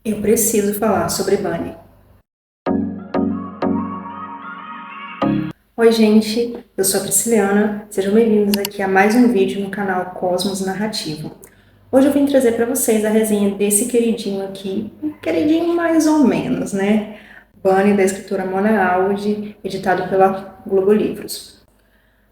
Eu preciso falar sobre Bunny. Oi, gente, eu sou a Prisciliana, sejam bem-vindos aqui a mais um vídeo no canal Cosmos Narrativo. Hoje eu vim trazer para vocês a resenha desse queridinho aqui, um queridinho mais ou menos, né? Bunny, da escritora Mona Audi, editado pela Globo Livros.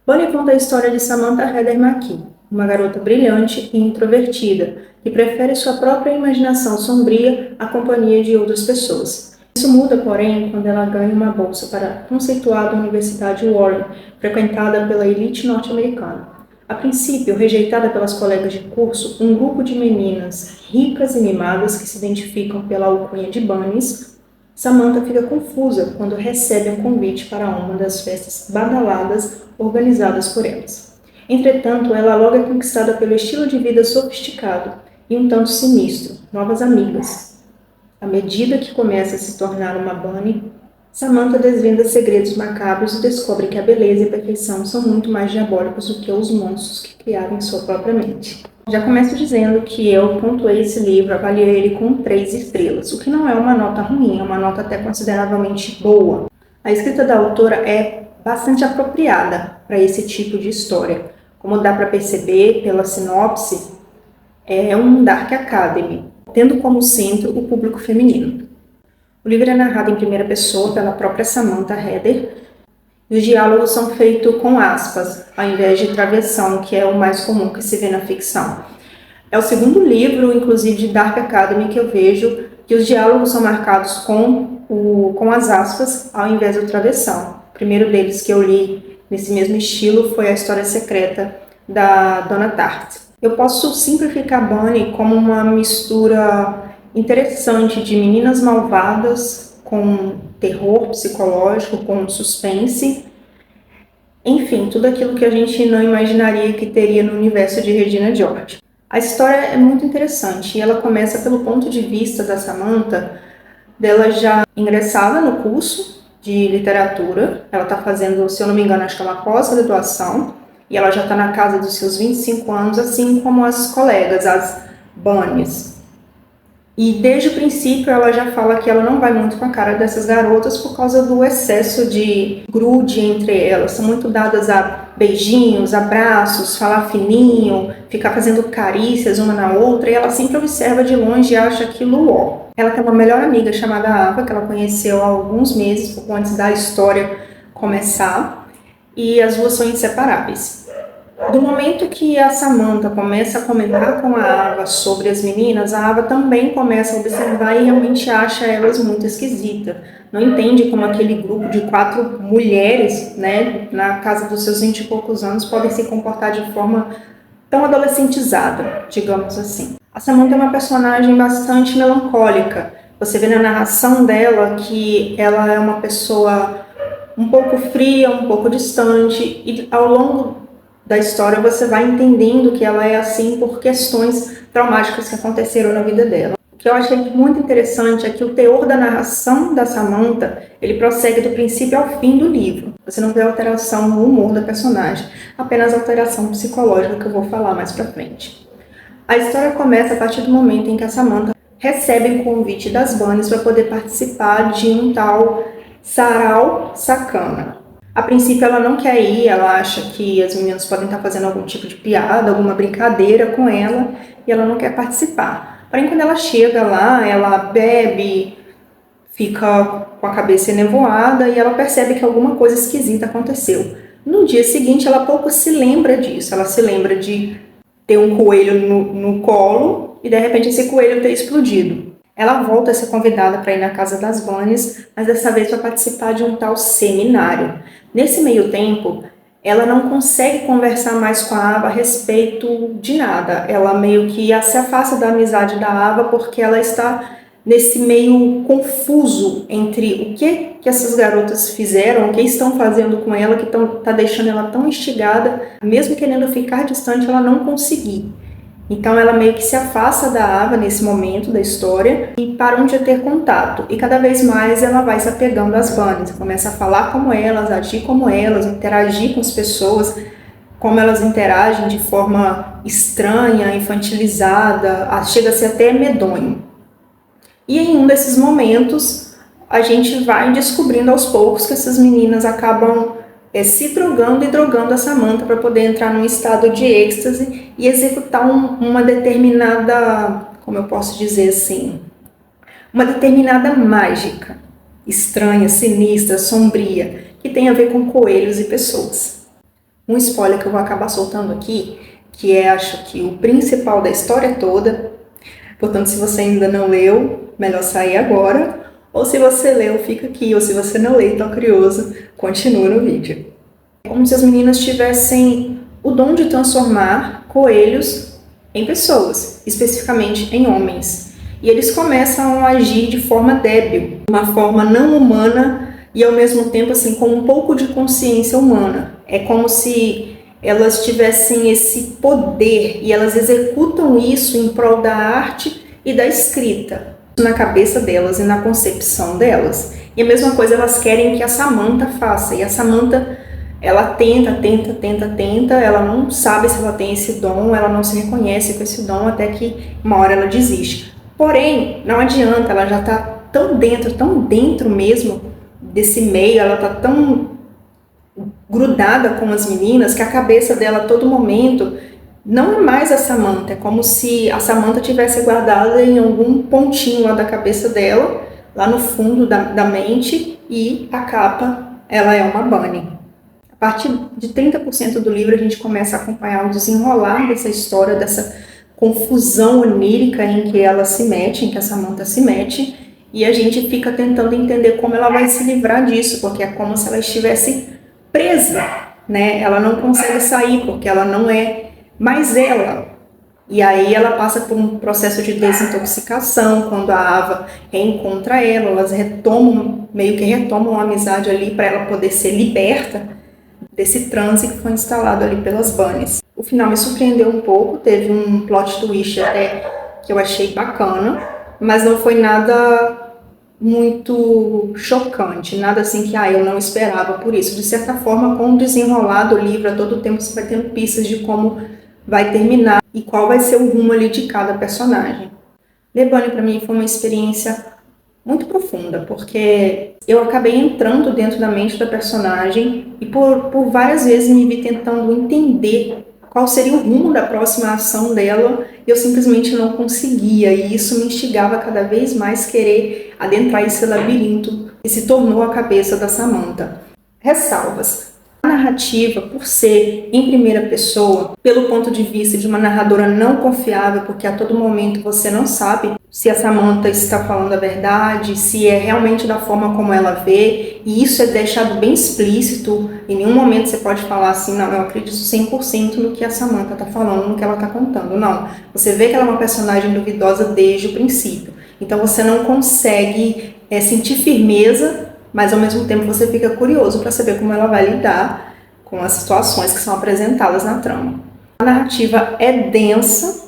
Bunny conta a história de Samantha Heather McKee, uma garota brilhante e introvertida, que prefere sua própria imaginação sombria à companhia de outras pessoas. Isso muda, porém, quando ela ganha uma bolsa para a conceituada Universidade Warren, frequentada pela elite norte-americana. A princípio, rejeitada pelas colegas de curso, um grupo de meninas ricas e mimadas que se identificam pela alcunha de Bunnies, Samantha fica confusa quando recebe um convite para uma das festas badaladas organizadas por elas. Entretanto, ela logo é conquistada pelo estilo de vida sofisticado e um tanto sinistro, novas amigas. À medida que começa a se tornar uma Bunny, Samantha desvenda segredos macabros e descobre que a beleza e a perfeição são muito mais diabólicos do que os monstros que criaram em sua própria mente. Já começo dizendo que eu pontuei esse livro, avaliei ele com 3 estrelas, o que não é uma nota ruim, é uma nota até consideravelmente boa. A escrita da autora é bastante apropriada para esse tipo de história. Como dá para perceber pela sinopse, é um Dark Academy, tendo como centro o público feminino. O livro é narrado em primeira pessoa pela própria Samantha Heather, e os diálogos são feitos com aspas, ao invés de travessão, que é o mais comum que se vê na ficção. É o segundo livro, inclusive, de Dark Academy que eu vejo que os diálogos são marcados com as aspas, ao invés do travessão. O primeiro deles que eu li nesse mesmo estilo foi A História Secreta, da Donna Tartt. Eu posso simplificar Bunny como uma mistura interessante de meninas malvadas com terror psicológico, com suspense, enfim, tudo aquilo que a gente não imaginaria que teria no universo de Regina George. A história é muito interessante e ela começa pelo ponto de vista da Samantha, dela já ingressada no curso de literatura. Ela está fazendo, se eu não me engano, acho que é uma pós-graduação, e ela já está na casa dos seus 25 anos, assim como as colegas, as Bunnies. E desde o princípio ela já fala que ela não vai muito com a cara dessas garotas por causa do excesso de grude entre elas. São muito dadas a beijinhos, abraços, falar fininho, ficar fazendo carícias uma na outra, e ela sempre observa de longe e acha aquilo ó. Ela tem uma melhor amiga chamada Ava, que ela conheceu há alguns meses, pouco antes da história começar, e as duas são inseparáveis. Do momento que a Samantha começa a comentar com a Ava sobre as meninas, a Ava também começa a observar e realmente acha elas muito esquisitas. Não entende como aquele grupo de 4 mulheres, né, na casa dos seus 20 e poucos anos, podem se comportar de forma tão adolescentizada, digamos assim. A Samantha é uma personagem bastante melancólica. Você vê na narração dela que ela é uma pessoa um pouco fria, um pouco distante, e ao longo da história você vai entendendo que ela é assim por questões traumáticas que aconteceram na vida dela. O que eu achei muito interessante é que o teor da narração da Samantha, ele prossegue do princípio ao fim do livro. Você não vê alteração no humor da personagem, apenas alteração psicológica que eu vou falar mais pra frente. A história começa a partir do momento em que a Samantha recebe um convite das Bunnies para poder participar de um tal sarau sacana. A princípio ela não quer ir, ela acha que as meninas podem estar fazendo algum tipo de piada, alguma brincadeira com ela, e ela não quer participar. Porém, quando ela chega lá, ela bebe, fica com a cabeça enevoada e ela percebe que alguma coisa esquisita aconteceu. No dia seguinte, ela pouco se lembra disso, ela se lembra de ter um coelho no colo e de repente esse coelho ter explodido. Ela volta a ser convidada para ir na casa das Bunnies, mas dessa vez para participar de um tal seminário. Nesse meio tempo, ela não consegue conversar mais com a Ava a respeito de nada. Ela meio que se afasta da amizade da Ava porque ela está nesse meio confuso entre o que essas garotas fizeram, o que estão fazendo com ela, que está deixando ela tão instigada, mesmo querendo ficar distante, ela não conseguir. Então ela meio que se afasta da Ava nesse momento da história e param de ter contato. E cada vez mais ela vai se apegando às Bunnies, começa a falar como elas, agir como elas, interagir com as pessoas, como elas interagem de forma estranha, infantilizada, chega a ser até medonho. E em um desses momentos, a gente vai descobrindo aos poucos que essas meninas acabam se drogando e drogando a Samantha para poder entrar num estado de êxtase e executar uma determinada, como eu posso dizer assim, uma determinada mágica, estranha, sinistra, sombria, que tem a ver com coelhos e pessoas. Um spoiler que eu vou acabar soltando aqui, que é, acho que, o principal da história toda. Portanto, se você ainda não leu, melhor sair agora. Ou se você leu, fica aqui. Ou se você não leu e está curioso, continua no vídeo. É como se as meninas tivessem o dom de transformar coelhos em pessoas, especificamente em homens. E eles começam a agir de forma débil, uma forma não humana e ao mesmo tempo assim com um pouco de consciência humana. É como se elas tivessem esse poder e elas executam isso em prol da arte e da escrita, na cabeça delas e na concepção delas. E a mesma coisa elas querem que a Samantha faça. E a Samantha, ela tenta, ela não sabe se ela tem esse dom, ela não se reconhece com esse dom, até que uma hora ela desiste. Porém, não adianta, ela já está tão dentro mesmo desse meio, ela está tão grudada com as meninas que a cabeça dela a todo momento não é mais a Samantha, é como se a Samantha tivesse guardada em algum pontinho lá da cabeça dela, lá no fundo da mente, e a capa, ela é uma bunny. A partir de 30% do livro a gente começa a acompanhar o desenrolar dessa história, dessa confusão onírica em que ela se mete, em que a Samantha se mete, e a gente fica tentando entender como ela vai se livrar disso, porque é como se ela estivesse presa, né? Ela não consegue sair porque ela não é mais ela. E aí ela passa por um processo de desintoxicação quando a Ava reencontra ela, elas meio que retomam a amizade ali para ela poder ser liberta desse transe que foi instalado ali pelas bunnies. O final me surpreendeu um pouco, teve um plot twist até que eu achei bacana, mas não foi nada muito chocante, nada assim que eu não esperava por isso. De certa forma, com o desenrolar do livro, a todo tempo você vai tendo pistas de como vai terminar e qual vai ser o rumo ali de cada personagem. Ler Bunny para mim foi uma experiência muito profunda, porque eu acabei entrando dentro da mente da personagem e por várias vezes me vi tentando entender qual seria o rumo da próxima ação dela, e eu simplesmente não conseguia, e isso me instigava cada vez mais querer adentrar esse labirinto que se tornou a cabeça da Samantha. Ressalvas. A narrativa, por ser em primeira pessoa, pelo ponto de vista de uma narradora não confiável, porque a todo momento você não sabe se a Samantha está falando a verdade, se é realmente da forma como ela vê, e isso é deixado bem explícito. Em nenhum momento você pode falar assim, não, eu acredito 100% no que a Samantha está falando, no que ela está contando. Não, você vê que ela é uma personagem duvidosa desde o princípio. Então você não consegue sentir firmeza, mas ao mesmo tempo você fica curioso para saber como ela vai lidar com as situações que são apresentadas na trama. A narrativa é densa,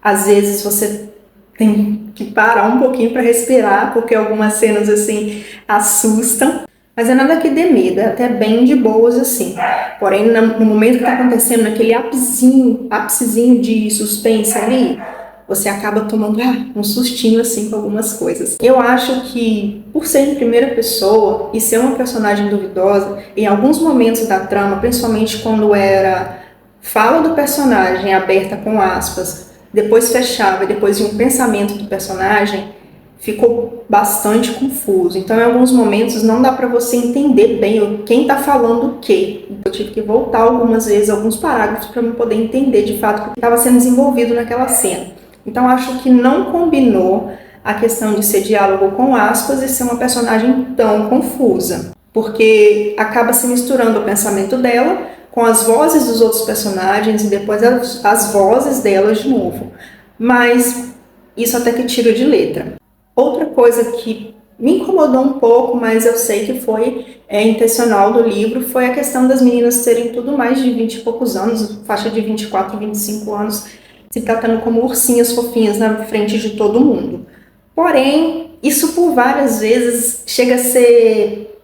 às vezes você tem que parar um pouquinho para respirar, porque algumas cenas assim assustam, mas é nada que dê medo, é até bem de boas assim. Porém, no momento que está acontecendo, naquele ápicezinho de suspense ali, você acaba tomando um sustinho assim com algumas coisas. Eu acho que, por ser em primeira pessoa e ser uma personagem duvidosa, em alguns momentos da trama, principalmente quando era fala do personagem aberta com aspas, depois fechava e depois vinha um pensamento do personagem, ficou bastante confuso. Então, em alguns momentos, não dá para você entender bem quem está falando o quê. Eu tive que voltar algumas vezes, alguns parágrafos, para eu poder entender de fato o que estava sendo desenvolvido naquela cena. Então, acho que não combinou a questão de ser diálogo com aspas e ser uma personagem tão confusa, porque acaba se misturando o pensamento dela com as vozes dos outros personagens e depois as vozes delas de novo. Mas isso até que tira de letra. Outra coisa que me incomodou um pouco, mas eu sei que foi intencional do livro, foi a questão das meninas terem tudo mais de 20 e poucos anos, faixa de 24, 25 anos, se tratando como ursinhas fofinhas na frente de todo mundo. Porém, isso por várias vezes chega a ser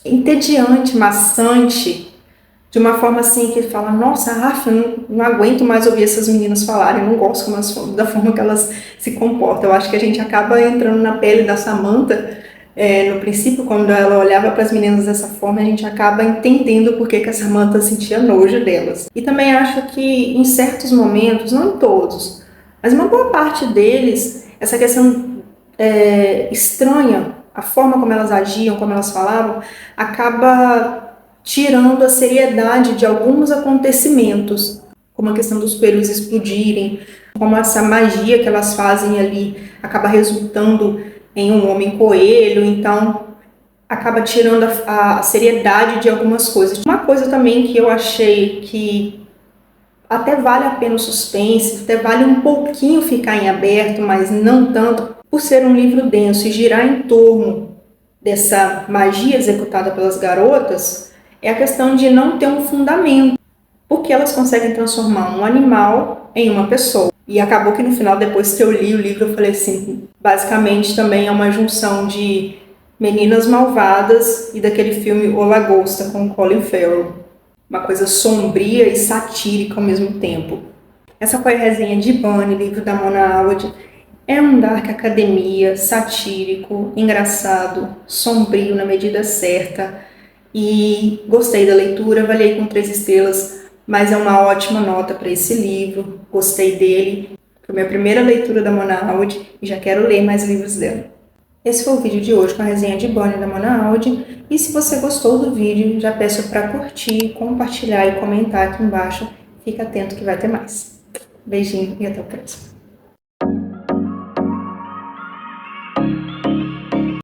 entediante, maçante, de uma forma assim que fala, nossa, não aguento mais ouvir essas meninas falarem, eu não gosto da forma que elas se comportam. Eu acho que a gente acaba entrando na pele da Samantha. No princípio, quando ela olhava para as meninas dessa forma, a gente acaba entendendo por que a Samantha sentia nojo delas. E também acho que em certos momentos, não em todos, mas uma boa parte deles, essa questão estranha, a forma como elas agiam, como elas falavam, acaba tirando a seriedade de alguns acontecimentos, como a questão dos coelhos explodirem, como essa magia que elas fazem ali acaba resultando em um homem coelho, então acaba tirando a seriedade de algumas coisas. Uma coisa também que eu achei que até vale a pena o suspense, até vale um pouquinho ficar em aberto, mas não tanto, por ser um livro denso e girar em torno dessa magia executada pelas garotas, é a questão de não ter um fundamento, porque elas conseguem transformar um animal em uma pessoa. E acabou que no final, depois que eu li o livro, eu falei assim, basicamente também é uma junção de Meninas Malvadas e daquele filme O Lagosta com Colin Farrell. Uma coisa sombria e satírica ao mesmo tempo. Essa foi a resenha de Bunny, livro da Mona Awad. É um dark academia, satírico, engraçado, sombrio na medida certa. E gostei da leitura, avaliei com 3 estrelas, mas é uma ótima nota para esse livro. Gostei dele. Foi minha primeira leitura da Mona Awad e já quero ler mais livros dela. Esse foi o vídeo de hoje com a resenha de Bunny da Mona Awad. E se você gostou do vídeo, já peço para curtir, compartilhar e comentar aqui embaixo. Fica atento que vai ter mais. Beijinho e até o próximo.